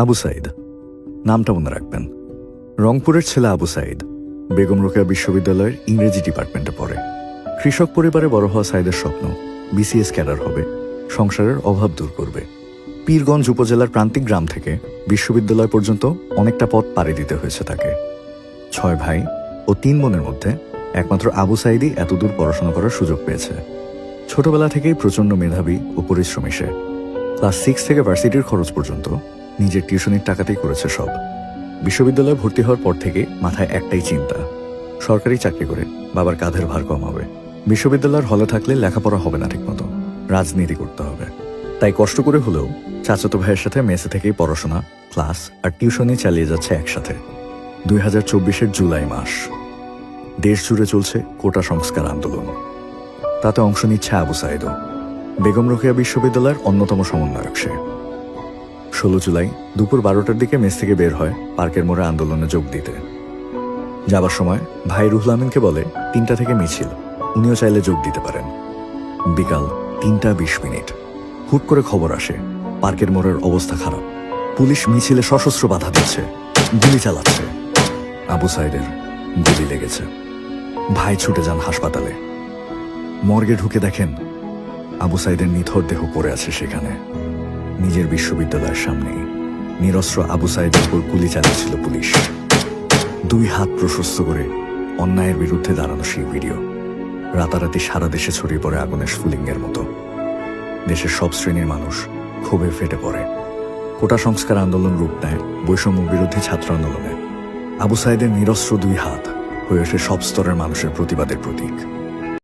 আবু সাইদ নামটা মনে রাখবেন। রংপুরের ছেলে আবু সাইদ বেগম রোকেয়া বিশ্ববিদ্যালয়ের ইংরেজি ডিপার্টমেন্টে পড়ে। কৃষক পরিবারে বড় হওয়া সাইদের স্বপ্ন বিসিএস ক্যাডার হবে, সংসারের অভাব দূর করবে। পীরগঞ্জ উপজেলার প্রান্তিক গ্রাম থেকে বিশ্ববিদ্যালয় পর্যন্ত অনেকটা পথ পাড়ি দিতে হয়েছে তাকে। 6 ভাই ও 3 বোনের মধ্যে একমাত্র আবু সাইদই এতদূর পড়াশোনা করার সুযোগ পেয়েছে। ছোটবেলা থেকেই প্রচণ্ড মেধাবী ও পরিশ্রমী সে। ক্লাস 6 থেকে ভার্সিটির খরচ পর্যন্ত নিজের টিউশনির টাকাতেই করেছে সব। বিশ্ববিদ্যালয়ে ভর্তি হওয়ার পর থেকে মাথায় একটাই চিন্তা, সরকারি চাকরি করে বাবার কাঁধের ভার কমাবে। বিশ্ববিদ্যালয়ের হলে থাকলে লেখাপড়া হবে না ঠিকমতো, রাজনীতি করতে হবে। তাই কষ্ট করে হলেও চাচাতো ভাইয়ের সাথে মেসে থেকেই পড়াশোনা, ক্লাস আর টিউশনি চালিয়ে যাচ্ছে একসাথে। 2024-এর জুলাই মাস, দেশ জুড়ে চলছে কোটা সংস্কার আন্দোলন। তাতে অংশ নিচ্ছে আবু সাইদও। বেগম রোকেয়া বিশ্ববিদ্যালয়ের অন্যতম সমন্বয়ক সে। 16 জুলাই দুপুর 12টার দিকে মেস থেকে বের হয় পার্কের মোড়ে আন্দোলনে যোগ দিতে। যাবার সময় ভাই রুহুল আমিনকে বলে 3টা থেকে মিছিল, উনিও চাইলে যোগ দিতে পারেন। বিকাল 3:20 হুট করে খবর আসে পার্কের মোড়ের অবস্থা খারাপ। পুলিশ মিছিলে সশস্ত্র বাধা দিচ্ছে, গুলি চালাচ্ছে। আবু সাইদের গুলি লেগেছে। ভাই ছুটে যান হাসপাতালে। মর্গে ঢুকে দেখেন আবু সাইদের নিথর দেহ পড়ে আছে সেখানে। নিজের বিশ্ববিদ্যালয়ের সামনেই নিরস্ত্র আবু সাইদের উপর গুলি চালিয়েছিল পুলিশ। 2 হাত প্রশস্ত করে অন্যায়ের বিরুদ্ধে দাঁড়ানো সেই ভিডিও রাতারাতি সারা দেশে ছড়িয়ে পড়ে আগুনের স্ফুলিঙ্গের মতো। দেশের সব শ্রেণীর মানুষ ক্ষোভে ফেটে পড়ে। কোটা সংস্কার আন্দোলন রূপ নেয় বৈষম্য বিরোধী ছাত্র আন্দোলনে। আবু সাইদের নিরস্ত্র 2 হাত হয়ে ওঠে সব স্তরের মানুষের প্রতিবাদের প্রতীক।